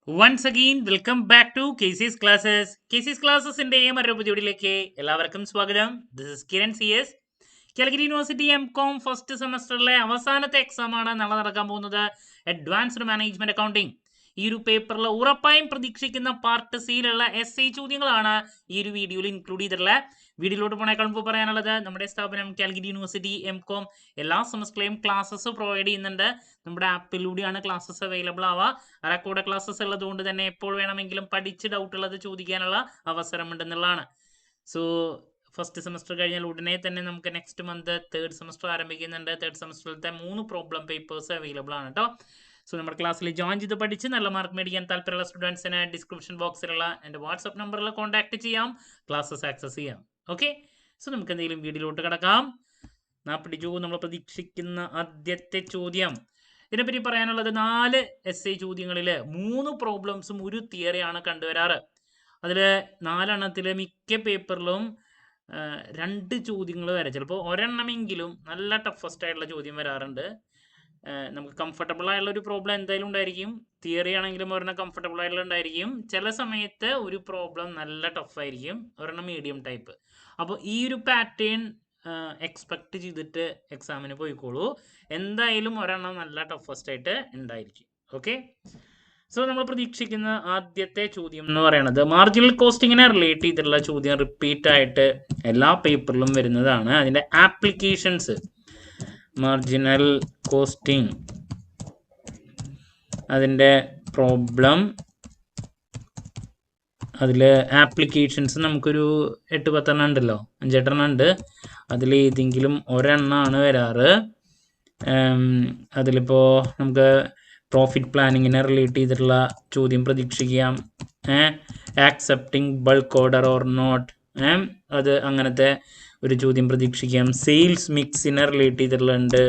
Once again, welcome back to KC's Classes. KC's Classes-ന്റെ മറ്റൊരു പുതിയ വീഡിയോയിലേക്ക് എല്ലാവർക്കും സ്വാഗതം. This is Kiran CS. Calicut university MCom first സെമസ്റ്ററിലെ അവസാനത്തെ എക്സാം ആണ് നാളെ നടക്കാൻ പോകുന്നത്. Advanced management accounting. ഈ ഒരു പേപ്പറിൽ ഉറപ്പായും പ്രതീക്ഷിക്കുന്ന പാർട്ട് സിയിലുള്ള എസ്ഐ ചോദ്യങ്ങളാണ് ഈ ഒരു വീഡിയോയിൽ ഇൻക്ലൂഡ് ചെയ്തിട്ടുള്ള. വീഡിയോയിലോട്ട് പോണേക്കാൾ മുമ്പ് പറയാനുള്ളത്, നമ്മുടെ സ്ഥാപനം കാലിക്കറ്റ് യൂണിവേഴ്സിറ്റി എംകോം എല്ലാ സെമസ്റ്ററിലെയും ക്ലാസ്സസ് പ്രൊവൈഡ് ചെയ്യുന്നുണ്ട്. നമ്മുടെ ആപ്പിലൂടെയാണ് ക്ലാസ്സസ് അവൈലബിൾ ആവുക. റെക്കോർഡ് ക്ലാസ്സസ് ഉള്ളതുകൊണ്ട് തന്നെ എപ്പോൾ വേണമെങ്കിലും പഠിച്ച് ഡൗട്ട് ഉള്ളത് ചോദിക്കാനുള്ള അവസരമുണ്ടെന്നുള്ളതാണ്. സോ ഫസ്റ്റ് സെമസ്റ്റർ കഴിഞ്ഞാൽ ഉടനെ തന്നെ നമുക്ക് നെക്സ്റ്റ് മന്ത് തേർഡ് സെമസ്റ്റർ ആരംഭിക്കുന്നുണ്ട്. തേർഡ് സെമസ്റ്ററിലത്തെ 3 പ്രോബ്ലം പേപ്പേഴ്സ് അവൈലബിൾ ആണ് കേട്ടോ. സോ നമ്മുടെ ക്ലാസ്സിൽ ജോയിൻ ചെയ്ത് പഠിച്ച് നല്ല മാർക്ക് മേടിക്കാൻ താല്പര്യമുള്ള സ്റ്റുഡൻസിന് ഡിസ്ക്രിപ്ഷൻ ബോക്സിലുള്ള എൻ്റെ വാട്സപ്പ് നമ്പറിൽ കോൺടാക്ട് ചെയ്യാം, ക്ലാസ്സസ് ആക്സസ് ചെയ്യാം. ഓക്കെ, സോ നമുക്ക് എന്തെങ്കിലും വീഡിയോയിലോട്ട് കിടക്കാം. നമ്മൾ പ്രതീക്ഷിക്കുന്ന ആദ്യത്തെ ചോദ്യം. ഇതിനെപ്പറ്റി പറയാനുള്ളത് 4 എസ്ഐ ചോദ്യങ്ങളിൽ 3 പ്രോബ്ലംസും ഒരു തിയറിയാണ് കണ്ടുവരാറ്. അതിൽ 4 എണ്ണത്തിൽ മിക്ക പേപ്പറിലും 2 ചോദ്യങ്ങൾ വരെ, ചിലപ്പോൾ ഒരെണ്ണമെങ്കിലും നല്ല ടഫസ്റ്റ് ആയിട്ടുള്ള ചോദ്യം വരാറുണ്ട്. നമുക്ക് കംഫർട്ടബിൾ ആയുള്ള ഒരു പ്രോബ്ലം എന്തായാലും ഉണ്ടായിരിക്കും. തിയറി ആണെങ്കിലും ഒരെണ്ണം കംഫർട്ടബിൾ ആയിട്ടുള്ള ഉണ്ടായിരിക്കും. ചില സമയത്ത് ഒരു പ്രോബ്ലം നല്ല ടഫായിരിക്കും, ഒരെണ്ണം മീഡിയം ടൈപ്പ്. അപ്പോൾ ഈ ഒരു പാറ്റേൺ എക്സ്പെക്ട് ചെയ്തിട്ട് എക്സാമിന് പോയിക്കോളൂ. എന്തായാലും ഒരെണ്ണം നല്ല ടഫസ്റ്റ് ആയിട്ട് ഉണ്ടായിരിക്കും. ഓക്കെ, സോ നമ്മൾ പ്രതീക്ഷിക്കുന്ന ആദ്യത്തെ ചോദ്യം എന്ന് പറയുന്നത് മാർജിനൽ കോസ്റ്റിങ്ങിനെ റിലേറ്റ് ചെയ്തിട്ടുള്ള ചോദ്യം റിപ്പീറ്റ് ആയിട്ട് എല്ലാ പേപ്പറിലും വരുന്നതാണ്. അതിൻ്റെ ആപ്ലിക്കേഷൻസ്, മാർജിനൽ കോസ്റ്റിംഗ്, അതിൻ്റെ പ്രോബ്ലം, അതിൽ ആപ്ലിക്കേഷൻസ് നമുക്കൊരു 8-10 എണ്ണം ഉണ്ടല്ലോ, 5-8 എണ്ണം ഉണ്ട്. അതിൽ ഏതെങ്കിലും ഒരെണ്ണമാണ് വരാറ്. അതിലിപ്പോൾ നമുക്ക് പ്രോഫിറ്റ് പ്ലാനിങ്ങിനെ റിലേറ്റ് ചെയ്തിട്ടുള്ള ചോദ്യം പ്രതീക്ഷിക്കാം. Accepting bulk order or not, അത് അങ്ങനത്തെ ഒരു ചോദ്യം പ്രതീക്ഷിക്കാം. സെയിൽസ് മിക്സിനെ റിലേറ്റ് ചെയ്തിട്ടുള്ളുണ്ട്.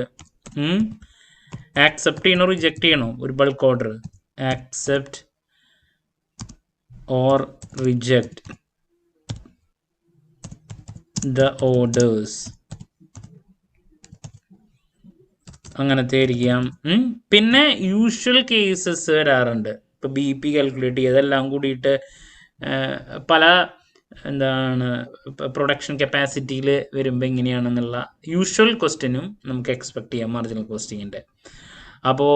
ആക്സെപ്റ്റ് ചെയ്യണോ റിജക്റ്റ് ചെയ്യണോ ഒരു bulk order, accept or reject the orders, അങ്ങനത്തെ ആയിരിക്കാം. പിന്നെ യൂഷ്വൽ കേസസ് വരാറുണ്ട്. ഇപ്പോൾ BP കാൽക്കുലേറ്റ് ചെയ്യുക, അതെല്ലാം കൂടിയിട്ട് പല പ്രൊഡക്ഷൻ കപ്പാസിറ്റിയിൽ വരുമ്പോൾ എങ്ങനെയാണെന്നുള്ള യൂഷ്വൽ ക്വസ്റ്റ്യനും നമുക്ക് എക്സ്പെക്ട് ചെയ്യാം മാർജിനൽ കോസ്റ്റിങ്ങിൻ്റെ. അപ്പോൾ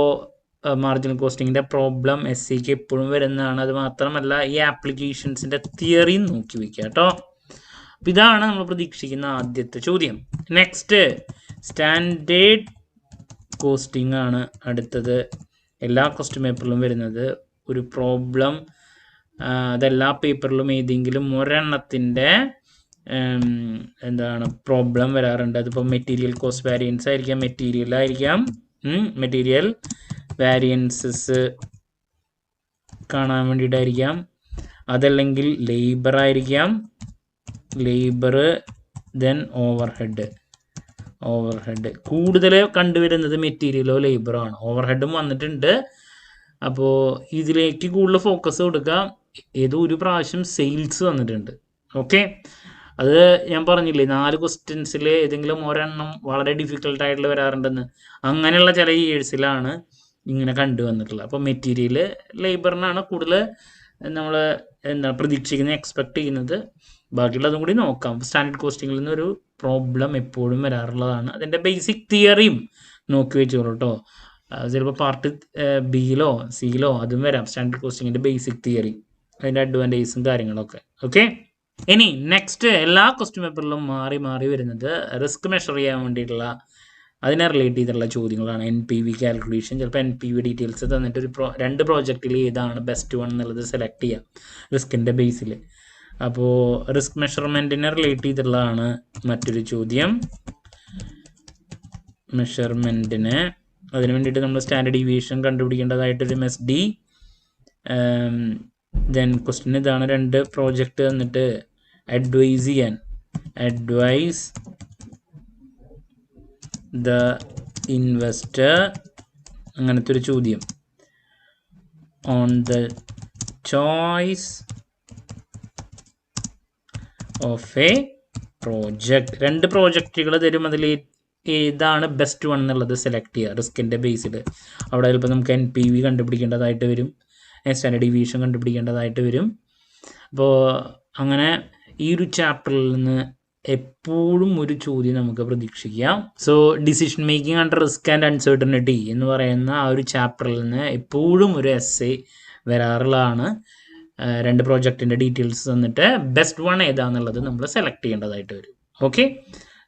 മാർജിനൽ കോസ്റ്റിങ്ങിൻ്റെ പ്രോബ്ലം SCക്ക് എപ്പോഴും വരുന്നതാണ്. അത് മാത്രമല്ല ഈ ആപ്ലിക്കേഷൻസിൻ്റെ തിയറിയും നോക്കി വയ്ക്കുക കേട്ടോ. അപ്പം ഇതാണ് നമ്മൾ പ്രതീക്ഷിക്കുന്ന ആദ്യത്തെ ചോദ്യം. നെക്സ്റ്റ് സ്റ്റാൻഡേർഡ് കോസ്റ്റിംഗ് ആണ് അടുത്തത്. എല്ലാ ക്വസ്റ്റ്യൻ പേപ്പറിലും വരുന്നത് ഒരു പ്രോബ്ലം, അതെല്ലാ പേപ്പറിലും ഏതെങ്കിലും ഒരെണ്ണത്തിൻ്റെ പ്രോബ്ലം വരാറുണ്ട്. അതിപ്പോൾ മെറ്റീരിയൽ കോസ്റ്റ് വാരിയൻസ് ആയിരിക്കാം, മെറ്റീരിയൽ വാരിയൻസസ് കാണാൻ വേണ്ടിയിട്ടായിരിക്കാം. അതല്ലെങ്കിൽ ലേബർ ആയിരിക്കാം, ദെൻ ഓവർഹെഡ്. കൂടുതൽ കണ്ടുവരുന്നത് മെറ്റീരിയലോ ലേബറോ ആണ്. ഓവർഹെഡും വന്നിട്ടുണ്ട്. അപ്പോൾ ഇതിലേക്ക് കൂടുതൽ ഫോക്കസ് കൊടുക്കുക. ഏതോ ഒരു പ്രാവശ്യം സെയിൽസ് വന്നിട്ടുണ്ട്. ഓക്കെ, അത് ഞാൻ പറഞ്ഞില്ലേ 4 ക്വസ്റ്റ്യൻസിൽ ഏതെങ്കിലും ഒരെണ്ണം വളരെ ഡിഫിക്കൽട്ടായിട്ടുള്ള വരാറുണ്ടെന്ന്. അങ്ങനെയുള്ള ചില ഇയേഴ്സിലാണ് ഇങ്ങനെ കണ്ടുവന്നിട്ടുള്ളത്. അപ്പോൾ മെറ്റീരിയൽ ലേബറിനാണ് കൂടുതൽ നമ്മൾ പ്രതീക്ഷിക്കുന്നത്, എക്സ്പെക്ട് ചെയ്യുന്നത്. ബാക്കിയുള്ളതും കൂടി നോക്കാം. സ്റ്റാൻഡേർഡ് കോസ്റ്റിങ്ങിൽ നിന്നൊരു പ്രോബ്ലം എപ്പോഴും വരാറുള്ളതാണ്. അതിൻ്റെ ബേസിക് തിയറിയും നോക്കി വെച്ചോളൂ കേട്ടോ. ചിലപ്പോൾ പാർട്ട് ബിയിലോ സിയിലോ അതും വരാം. സ്റ്റാൻഡേർഡ് കോസ്റ്റിങ്ങിൻ്റെ ബേസിക് തിയറി, അതിൻ്റെ അഡ്വാൻറ്റേജസും കാര്യങ്ങളൊക്കെ. ഓക്കെ, ഇനി നെക്സ്റ്റ് എല്ലാ ക്വസ്റ്റ്യൻ പേപ്പറിലും മാറി വരുന്നത് റിസ്ക് മെഷർ ചെയ്യാൻ വേണ്ടിയിട്ടുള്ള, അതിനെ റിലേറ്റ് ചെയ്തിട്ടുള്ള ചോദ്യങ്ങളാണ്. NPV calculation. ചിലപ്പോൾ NPV ഡീറ്റെയിൽസ് തന്നിട്ട് 2 പ്രോജക്റ്റിൽ ഏതാണ് ബെസ്റ്റ് വൺ എന്നുള്ളത് സെലക്ട് ചെയ്യാം റിസ്കിൻ്റെ ബേസിൽ. അപ്പോൾ റിസ്ക് മെഷർമെൻറ്റിനെ റിലേറ്റ് ചെയ്തിട്ടുള്ളതാണ് മറ്റൊരു ചോദ്യം. മെഷർമെൻറ്റിന് അതിന് വേണ്ടിയിട്ട് നമ്മൾ സ്റ്റാൻഡേർഡ് ഡീവിയേഷൻ കണ്ടുപിടിക്കേണ്ടതായിട്ടൊരു MSD. ദെൻ ക്വസ്റ്റ്യൻ ഇതാണ്, 2 പ്രോജക്റ്റ് തന്നിട്ട് അഡ്വൈസ് ദ ഇൻവെസ്റ്റർ, അങ്ങനത്തെ ഒരു ചോദ്യം. On the choice of A project. 2 പ്രോജക്റ്റുകൾ തരും, അതിൽ ഏതാണ് ബെസ്റ്റ് വൺ എന്നുള്ളത് സെലക്ട് ചെയ്യുക റിസ്കിൻ്റെ ബേസിൽ. അവിടെ ചിലപ്പോൾ നമുക്ക് NPV കണ്ടുപിടിക്കേണ്ടതായിട്ട് വരും. സ്റ്റാൻഡേർഡ് ഡീവിയേഷൻ കണ്ടുപിടിക്കേണ്ടതായിട്ട് വരും. അപ്പോൾ അങ്ങനെ ഈ ഒരു ചാപ്റ്ററിൽ നിന്ന് എപ്പോഴും ഒരു ചോദ്യം നമുക്ക് പ്രതീക്ഷിക്കാം. So decision making under risk and uncertainty എന്ന് പറയുന്ന ആ ഒരു ചാപ്റ്ററിൽ നിന്ന് എപ്പോഴും ഒരു എസ്സേ വരാറുള്ളതാണ്. 2 പ്രോജക്റ്റിൻ്റെ ഡീറ്റെയിൽസ് തന്നിട്ട് ബെസ്റ്റ് വൺ ഏതാണെന്നുള്ളത് നമ്മൾ സെലക്ട് ചെയ്യേണ്ടതായിട്ട് വരും. ഓക്കെ,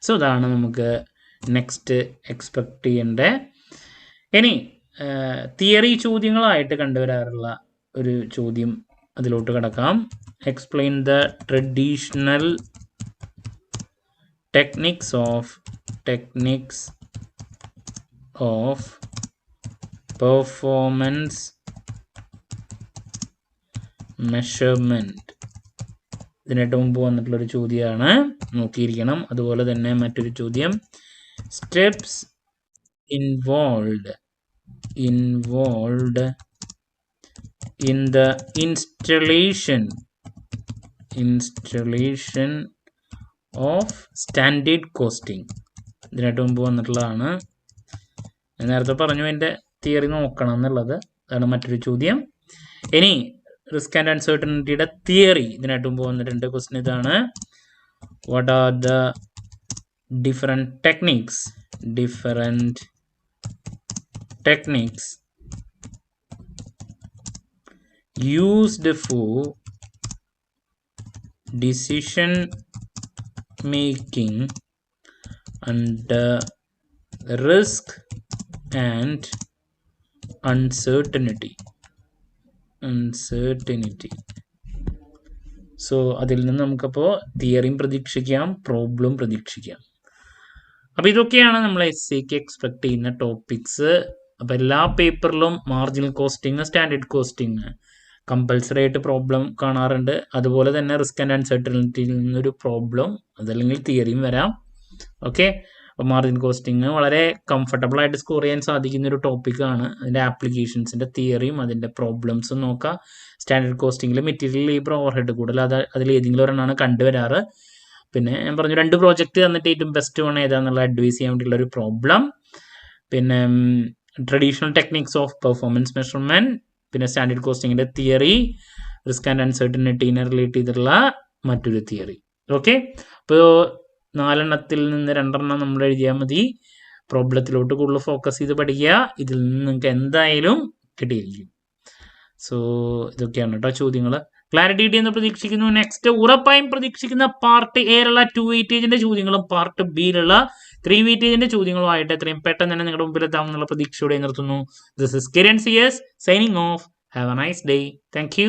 സോ അതാണ് നമുക്ക് നെക്സ്റ്റ് എക്സ്പെക്റ്റ് ചെയ്യേണ്ട. ഇനി തിയറി ചോദ്യങ്ങളായിട്ട് കണ്ടുവരാറുള്ള ഒരു ചോദ്യം അതിലോട്ട് കിടക്കാം. Explain the traditional techniques of performance measurement. ഇതിനായിട്ട് മുമ്പ് വന്നിട്ടുള്ളൊരു ചോദ്യമാണ്, നോക്കിയിരിക്കണം. അതുപോലെ തന്നെ മറ്റൊരു ചോദ്യം, steps involved in the installation of standard costing. ഇതിനായിട്ട് മുമ്പ് വന്നിട്ടുള്ളതാണ്. ഞാൻ നേരത്തെ പറഞ്ഞു അതിൻ്റെ തിയറി നോക്കണം എന്നുള്ളത്. അതാണ് മറ്റൊരു ചോദ്യം. ഇനി റിസ്ക് ആൻഡ് അൺസർട്ടനിറ്റിയുടെ തിയറി ഇതിനായിട്ട് മുമ്പ് വന്നിട്ടുണ്ട്. ക്വസ്റ്റ്യൻ ഇതാണ്, what are the different techniques used for decision making under risk and uncertainty. So അതിൽ നിന്ന് നമുക്കപ്പോൾ തിയറിയും പ്രതീക്ഷിക്കാം, പ്രോബ്ലം പ്രതീക്ഷിക്കാം. അപ്പോൾ ഇതൊക്കെയാണ് നമ്മൾ എസ്സേക്ക് എക്സ്പെക്ട് ചെയ്യുന്ന ടോപ്പിക്സ്. അപ്പോൾ എല്ലാ പേപ്പറിലും marginal costing, standard costing compulsory ആയിട്ട് പ്രോബ്ലം കാണാറുണ്ട്. അതുപോലെ തന്നെ റിസ്ക് ആൻഡ് അൺസർട്ടനിറ്റിയിൽ നിന്നൊരു പ്രോബ്ലം അതല്ലെങ്കിൽ തിയറിയും വരാം. ഓക്കെ, അപ്പോൾ മാർജിൻ കോസ്റ്റിംഗ് വളരെ കംഫർട്ടബിൾ ആയിട്ട് സ്കോർ ചെയ്യാൻ സാധിക്കുന്ന ഒരു ടോപ്പിക്കാണ്. അതിൻ്റെ ആപ്ലിക്കേഷൻസിൻ്റെ തിയറിയും അതിൻ്റെ പ്രോബ്ലംസും നോക്കാം. സ്റ്റാൻഡേർഡ് കോസ്റ്റിംഗിൽ മെറ്റീരിയൽ ലേബർ ഓവർഹെഡ് കൂടുതൽ അതിൽ ഏതെങ്കിലും ഒരെണ്ണമാണ് കണ്ടുവരാറ്. പിന്നെ ഞാൻ പറഞ്ഞു 2 പ്രോജക്റ്റ് തന്നിട്ട് ഏറ്റവും ബെസ്റ്റ് വൺ ഏതാണെന്നുള്ള അഡ്വൈസ് ചെയ്യാൻ വേണ്ടിയുള്ള ഒരു പ്രോബ്ലം. പിന്നെ traditional techniques of performance measurement, പിന്നെ സ്റ്റാൻഡേർഡ് കോസ്റ്റിങ്ങിൻ്റെ തിയറി, റിസ്ക് ആൻഡ് അൺസർട്ടനിറ്റീനെ റിലേറ്റ് ചെയ്തിട്ടുള്ള മറ്റൊരു തിയറി. ഓക്കെ, അപ്പോൾ 4 എണ്ണത്തിൽ നിന്ന് 2 എണ്ണം നമ്മൾ എഴുതിയാൽ മതി. പ്രോബ്ലത്തിലോട്ട് കൂടുതൽ ഫോക്കസ് ചെയ്ത് പഠിക്കുക. ഇതിൽ നിന്ന് നിങ്ങൾക്ക് എന്തായാലും കിട്ടിയിരിക്കും. സോ ഇതൊക്കെയാണ് കേട്ടോ ചോദ്യങ്ങൾ. ക്ലാരിറ്റി കിട്ടിയെന്ന് പ്രതീക്ഷിക്കുന്നു. നെക്സ്റ്റ് ഉറപ്പായും പ്രതീക്ഷിക്കുന്ന പാർട്ട് എയിലുള്ള 2 വെയിറ്റേജിൻ്റെ ചോദ്യങ്ങളും പാർട്ട് ബിയിലുള്ള 3 വെയിറ്റേജിൻ്റെ ചോദ്യങ്ങളുമായിട്ട് എത്രയും പെട്ടെന്ന് തന്നെ നിങ്ങളുടെ മുമ്പിൽ എത്താമെന്നുള്ള പ്രതീക്ഷയോടെ നിർത്തുന്നു. This is Kiran CS signing off. Have a nice day. Thank U.